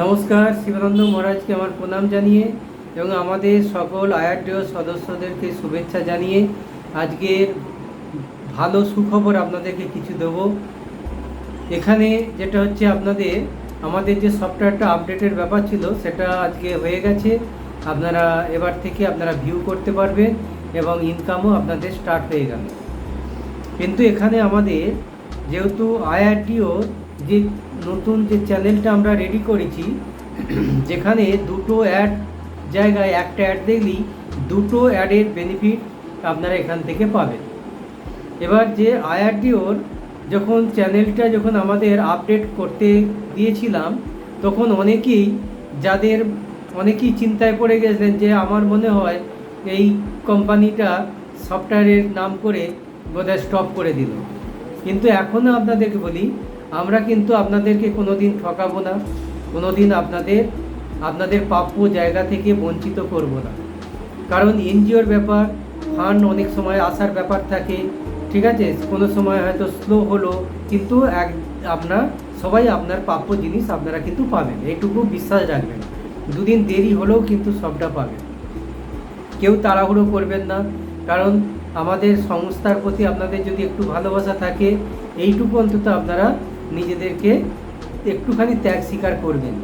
নমস্কার, শিবানন্দ মহারাজকে আমার প্রণাম জানিয়ে এবং আমাদের সকল আইআরডিও সদস্যদেরকে শুভেচ্ছা জানিয়ে আজকের ভালো সুখবর আপনাদেরকে কিছু দেবো। এখানে যেটা হচ্ছে আমাদের যে সফটওয়্যারটা আপডেটের ব্যাপার ছিল সেটা আজকে হয়ে গেছে। আপনারা এবার থেকে আপনারা ভিউ করতে পারবেন এবং ইনকামও আপনাদের স্টার্ট হয়ে গেল। কিন্তু এখানে আমাদের যেহেতু আইআরডিও যে নতুন যে চ্যানেলটা আমরা রেডি করেছি, যেখানে দুটো অ্যাড জায়গায় একটা অ্যাড দেখলেই দুটো অ্যাডের বেনিফিট আপনারা এখান থেকে পাবেন। এবার যে আইআরডিওর চ্যানেলটা যখন আমাদের আপডেট করতে দিয়েছিলাম, তখন অনেকেই চিন্তায় পড়ে গেছেন যে আমার মনে হয় এই কোম্পানিটা সফটওয়্যারের নাম করে বোধহয় স্টপ করে দিল। কিন্তু এখনও আপনাদেরকে বলি, আমরা কিন্তু আপনাদেরকে কোনো দিন ঠকাবো না, কোনো দিন আপনাদের প্রাপ্য জায়গা থেকে বঞ্চিত করব না। কারণ এনজিওর ব্যাপার, ফান্ড অনেক সময় আসার ব্যাপার থাকে, ঠিক আছে, কোনো সময় হয়তো স্লো হলো, কিন্তু সবাই আপনার প্রাপ্য জিনিস আপনারা কিন্তু পাবেন, এইটুকু বিশ্বাস রাখবেন। দুদিন দেরি হলেও কিন্তু সবটা পাবেন। কেউ তাড়াহুড়ো করবেন না, কারণ আমাদের সংস্থার প্রতি আপনাদের যদি একটু ভালোবাসা থাকে, এইটুকু অন্তত আপনারা নিজেদেরকে একটুখানি ত্যাগ স্বীকার করবেন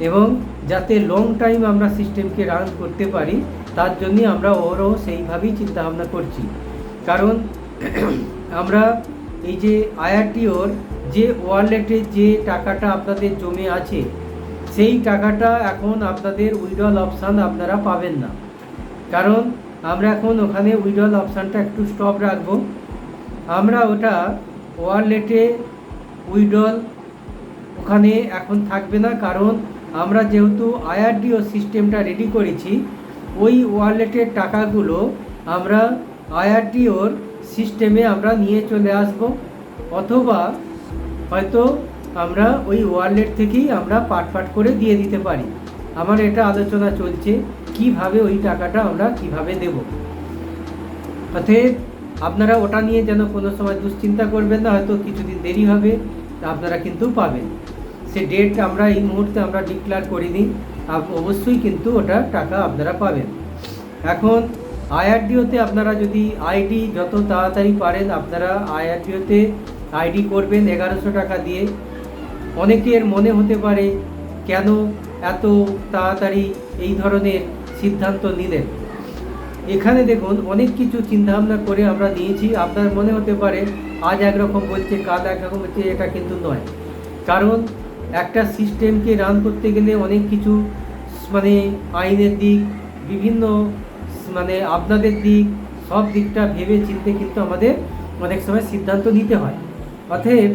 এবং যাতে লং টাইম আমরা সিস্টেমকে রান করতে পারি, তার জন্যই আমরা ওরও সেইভাবেই চিন্তাভাবনা করছি। কারণ আমরা এই যে আইআরটিওর যে ওয়ালেটে যে টাকাটা আপনাদের জমে আছে, সেই টাকাটা এখন আপনাদের উইথড্রল অপশান আপনারা পাবেন না। কারণ আমরা এখন ওখানে উইথড্রল অপশানটা একটু স্টপ রাখবো। আমরা ওটা ওয়ালেটে উইথড্রল ওখানে এখন থাকবে না, কারণ আমরা যেহেতু আইআরডিও সিস্টেমটা রেডি করেছি, ওই ওয়ালেটের টাকাগুলো আমরা আইআরডিওর সিস্টেমে আমরা নিয়ে চলে আসব, অথবা হয়তো আমরা ওই ওয়ালেট থেকেই আমরা পাট করে দিয়ে দিতে পারি। আমার এটা আলোচনা চলছে কিভাবে ওই টাকাটা আমরা কিভাবে দেব। অতএব আপনারা ওটা নিয়ে যেন কোনো সময় দুশ্চিন্তা করবেন না, হয়তো কিছুদিন দেরি হবে, আপনারা কিন্তু পাবেন। সে ডেট আমরা এই মুহূর্তে আমরা ডিক্লেয়ার করিনি, অবশ্যই কিন্তু ওটা টাকা আপনারা পাবেন। এখন আইআরডিওতে আপনারা যদি আইডি যত তাড়াতাড়ি পারেন আপনারা আইআরডিওতে আইডি করবেন 1100 টাকা দিয়ে। অনেকের মনে হতে পারে কেন এত তাড়াতাড়ি এই ধরনের সিদ্ধান্ত নিলেন। এখানে দেখুন, অনেক কিছু চিন্তাভাবনা করে আমরা নিয়েছি। আপনার মনে হতে পারে আজ একরকম বলছে, কাল একরকম বলছে, এটা কিন্তু নয়। কারণ একটা সিস্টেমকে রান করতে গেলে অনেক কিছু আইনের দিক, বিভিন্ন আপনাদের দিক, সব দিকটা ভেবে চিনতে কিন্তু আমাদের অনেক সময় সিদ্ধান্ত নিতে হয়। অতএব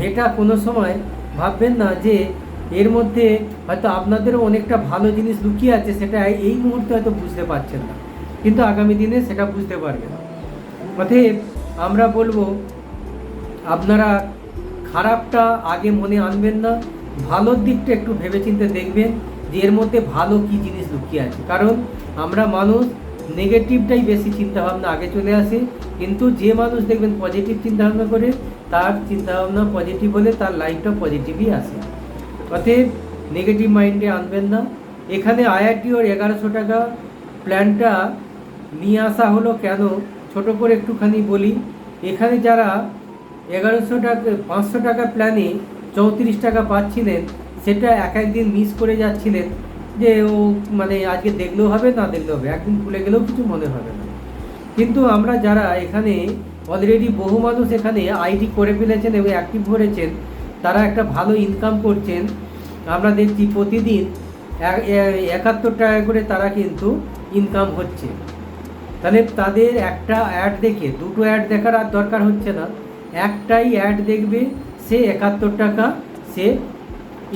এটা কোনো সময় ভাববেন না যে এর মধ্যে হয়তো আপনাদেরও অনেকটা ভালো জিনিস লুকিয়ে আছে, সেটা এই মুহূর্তে হয়তো বুঝতে পারছেন না, কিন্তু আগামী দিনে সেটা বুঝতে পারবেন। অতএব আমরা বলবো, আপনারা খারাপটা আগে মনে আনবেন না, ভালোর দিকটা একটু ভেবেচিন্তে দেখবেন যে এর মধ্যে ভালো কী জিনিস লুকিয়ে আছে। কারণ আমরা মানুষ নেগেটিভটাই বেশি চিন্তাভাবনা আগে চলে আসে, কিন্তু যে মানুষ দেখবেন পজিটিভ চিন্তাভাবনা করে, তার চিন্তাভাবনা পজিটিভ হলে তার লাইফটা পজিটিভই আসে। অতএব নেগেটিভ মাইন্ডে আনবেন না। এখানে আইআরটিওর 1100 টাকা প্ল্যানটা নিয়ে আসা হলো কেন, ছোট করে একটুখানি বলি। এখানে যারা 1100 টাকা 500 টাকা প্ল্যানে 34 টাকা পাচ্ছিলেন, সেটা একদিন মিস করে যাচ্ছিলেন যে ও আজকে দেখলেও হবে, না দেখলেও হবে, একদিন ভুলে গেলেও কিছু মনে হবে না। কিন্তু আমরা যারা এখানে অলরেডি বহু মানুষ এখানে আইডি করে ফেলেছেন এবং অ্যাক্টিভ করেছেন, তারা একটা ভালো ইনকাম করছেন। আমরা দেখছি প্রতিদিন 71 টাকা করে তারা কিন্তু ইনকাম হচ্ছে। তাহলে তাদের একটা অ্যাড দেখে, দুটো অ্যাড দেখার আর দরকার হচ্ছে না, একটাই অ্যাড দেখবে, সে 71 টাকা সে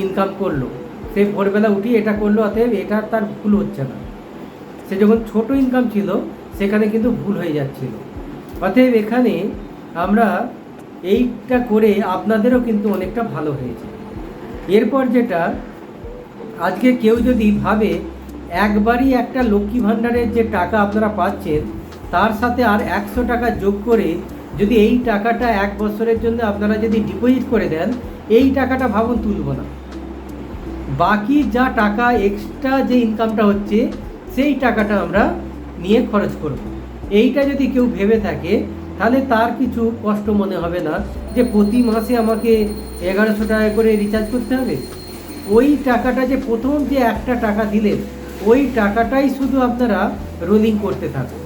ইনকাম করলো। সে ভোরবেলা উঠি এটা করলো, অতএব এটা তার ভুল হচ্ছে না। সে যখন ছোট ইনকাম ছিল সেখানে কিন্তু ভুল হয়ে যাচ্ছিল। অতএব এখানে আমরা এইটা করে আপনাদেরও কিন্তু অনেকটা ভালো হয়েছে। এরপর যেটা, আজকে কেউ যদি ভাবে একবারই একটা লক্ষ্মী ভাণ্ডারের যে টাকা আপনারা পাচ্ছেন, তার সাথে আর 100 টাকা যোগ করে যদি এই টাকাটা 1 বছরের জন্য আপনারা যদি ডিপোজিট করে দেন, এই টাকাটা ভাবুন তুলব না। বাকি যা টাকা এক্সট্রা যে ইনকামটা হচ্ছে সেই টাকাটা আমরা নিয়ে খরচ করব। এইটা যদি কেউ ভেবে থাকে তাহলে তার কিছু কষ্ট মনে হবে না যে প্রতি মাসে আমাকে 1100 টাকা করে রিচার্জ করতে হবে। ওই টাকাটা যে প্রথম যে একটা টাকা দিলেন ওই টাকাটাই শুধু আপনারা রোলিং করতে থাকুন,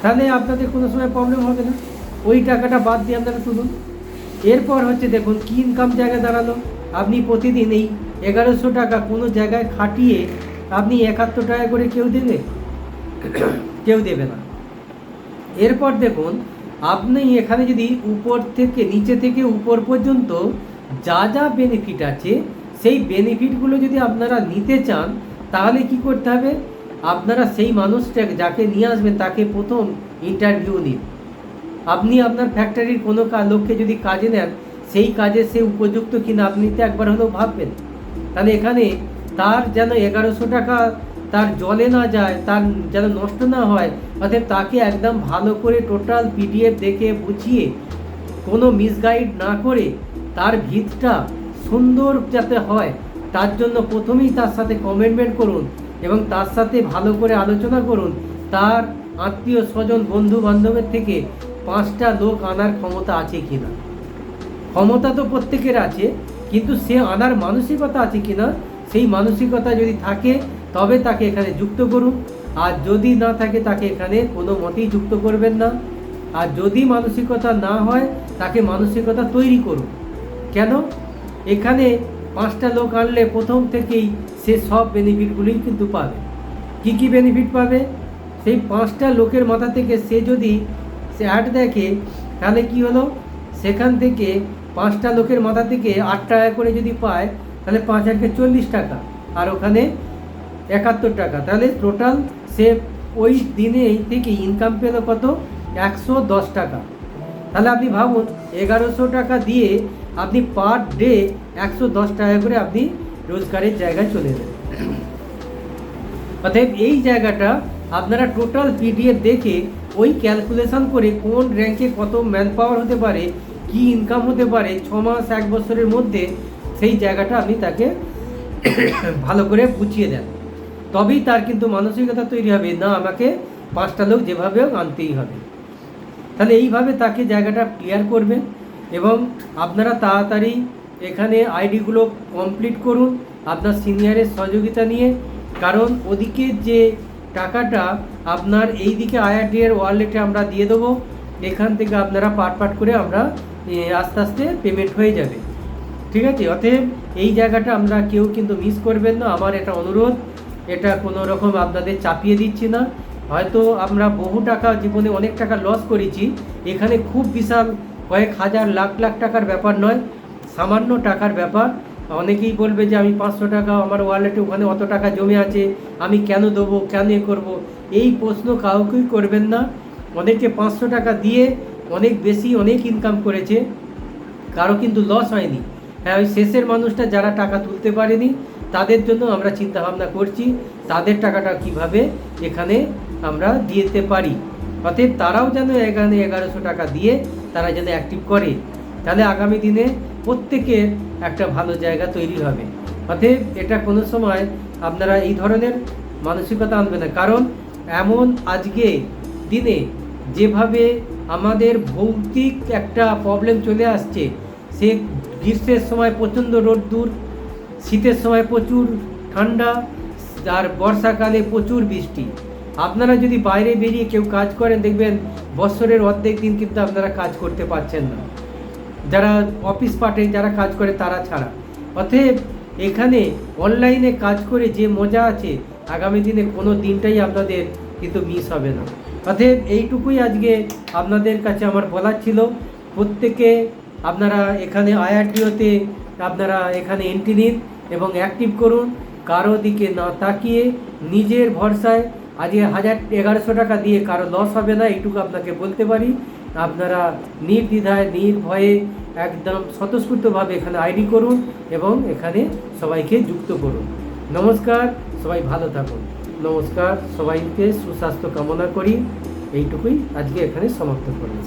তাহলে আপনাদের কোনো সময় প্রবলেম হবে না। ওই টাকাটা বাদ দিয়ে আপনারা তুলুন। এরপর হচ্ছে দেখুন কি ইনকাম জায়গায় দাঁড়ালো। আপনি প্রতিদিন এই 1100 টাকা কোনো জায়গায় খাটিয়ে আপনি 71 টাকা করে কেউ দেবে? কেউ দেবে না। এরপর দেখুন আপনি এখানে যদি উপর থেকে নিচে থেকে উপর পর্যন্ত যা যা বেনিফিট আছে সেই বেনিফিটগুলো যদি আপনারা নিতে চান তাহলে কি করতে হবে, আপনারা সেই মানুষটাকে যাকে নিয়ে আসবেন তাকে প্রথম ইন্টারভিউ নিন। আপনি আপনার ফ্যাক্টরির কোনো লোককে যদি কাজে নেন সেই কাজে সে উপযুক্ত কিনা আপনি তো একবার হলেও ভাববেন। তাহলে এখানে তার যেন 1100 টাকা তার জলে না যায়, তার যেন নষ্ট না হয়, অর্থাৎ তাকে একদম ভালো করে টোটাল পিডিএফ দেখে বুঝিয়ে কোনো মিসগাইড না করে তার ভিতটা সুন্দর যাতে হয় তার জন্য প্রথমেই তার সাথে কমিটমেন্ট করুন এবং তার সাথে ভালো করে আলোচনা করুন। তার আত্মীয় স্বজন বন্ধু বান্ধবের থেকে 5টা লোক আনার ক্ষমতা আছে কিনা। ক্ষমতা তো প্রত্যেকের আছে, কিন্তু সে আনার মানসিকতা আছে কিনা, সেই মানসিকতা যদি থাকে তবে তাকে এখানে যুক্ত করুন। আর যদি না থাকে তাকে এখানে কোনো মতেই যুক্ত করবেন না। আর যদি মানসিকতা না হয় তাকে মানসিকতা তৈরি করুন। কেন? এখানে 5টা লোক আনলে প্রথম থেকেই সে সব বেনিফিটগুলোই কিন্তু পাবে। কি কি বেনিফিট পাবে? সেই 5টা লোকের মাথা থেকে সে যদি সে অ্যাড দেখে তাহলে কি হলো, সেখান থেকে 5টা লোকের মাথা থেকে 8 টাকা করে যদি পায় তাহলে 5 আর 40 টাকা, আর ওখানে 71 টাকা, তাহলে টোটাল সে ওই দিনে থেকে ইনকাম পেল কত? 110 টাকা। তাহলে আপনি ভাবুন 1100 টাকা দিয়ে আপনি পার ডে 110 টাকা করে আপনি রোজগারের জায়গায় চলে যাবেন। অতএব এই জায়গাটা আপনারা টোটাল পিডিএফ দেখে ওই ক্যালকুলেশন করে কোন র্যাঙ্কে কত ম্যান পাওয়ার হতে পারে, কি ইনকাম হতে পারে 6 মাস 1 বছরের মধ্যে, সেই জায়গাটা আপনি তাকে ভালো করে বুঝিয়ে দেন। তবেই তার কিন্তু মানসিকতা তৈরি হবে, না আমাকে 5টা লোক যেভাবে হোক আনতেই হবে। তাহলে এইভাবে তাকে জায়গাটা ক্লিয়ার করবেন এবং আপনারা তাড়াতাড়ি এখানে আইডিগুলো কমপ্লিট করুন আপনার সিনিয়রের সহযোগিতা নিয়ে। কারণ ওদিকে যে টাকাটা আপনার এই দিকে IRD এর ওয়ালেটে আমরা দিয়ে দেবো, এখান থেকে আপনারা পাট করে আমরা আস্তে আস্তে পেমেন্ট হয়ে যাবে। ঠিক আছে? অতএব এই জায়গাটা আমরা কেউ কিন্তু মিস করবেন না, আমার এটা অনুরোধ। এটা কোনো রকম আপনাদের চাপিয়ে দিচ্ছি না। হয়তো আমরা বহু টাকা জীবনে অনেক টাকা লস করেছি, এখানে খুব বিশাল কয়েক হাজার লাখ লাখ টাকার ব্যাপার নয়, সামান্য টাকার ব্যাপার। অনেকেই বলবে যে আমি 500 টাকা আমার ওয়ালেটে ওখানে অত টাকা জমে আছে, আমি কেন দেবো, কেন এ করবো? এই প্রশ্ন কাউকেই করবেন না। অনেকে 500 টাকা দিয়ে অনেক বেশি অনেক ইনকাম করেছে, কারো কিন্তু লস হয়নি। হ্যাঁ, ওই শেষের মানুষটা যারা টাকা তুলতে পারেনি তাদের জন্য আমরা চিন্তা ভাবনা করছি তাদের টাকাটা কিভাবে এখানে আমরা দিতে পারি। অতএব তারাও যেন এখানে 1100 টাকা দিয়ে তারা যেন অ্যাক্টিভ করে, তাহলে আগামী দিনে প্রত্যেকের একটা ভালো জায়গা তৈরি হবে। অতএব এটা কোনো সময় আপনারা এই ধরনের মানসিকতা আনবে না। কারণ এমন আজকে দিনে যেভাবে আমাদের ভৌতিক একটা প্রবলেম চলে আসছে, সে গ্রীষ্মের সময় প্রচণ্ড রোদ্দুর, শীতের সময় প্রচুর ঠান্ডা, আর বর্ষাকালে প্রচুর বৃষ্টি। আপনারা যদি বাইরে বেরিয়ে কেউ কাজ করেন দেখবেন বছরের অর্ধেক দিন কিন্তু আপনারা কাজ করতে পারছেন না, যারা অফিস পার্টে যারা কাজ করে তারা ছাড়া। অতএব এখানে অনলাইনে কাজ করে যে মজা আছে আগামী দিনে কোনো দিনটাই আপনাদের কিন্তু মিস হবে না। অতএব এইটুকুই আজকে আপনাদের কাছে আমার বলার ছিল। প্রত্যেকে আপনারা এখানে IRDOতে আপনারা এখানে এন্ট্রি নিন এবং অ্যাক্টিভ করুন। কারো দিকে না তাকিয়ে নিজের ভরসায় আজকে 1100 টাকা দিয়ে কারো লস হবে না, এইটুকু আপনাকে বলতে পারি। আপনারা নির্দ্বিধায় নির্ভয়ে একদম স্বতঃস্ফূর্তভাবে এখানে আইডি করুন এবং এখানে সবাইকে যুক্ত করুন। নমস্কার, সবাই ভালো থাকুন। নমস্কার, সবাইকে সুস্বাস্থ্য কামনা করি। এইটুকুই আজকে এখানে সমাপ্ত করলাম।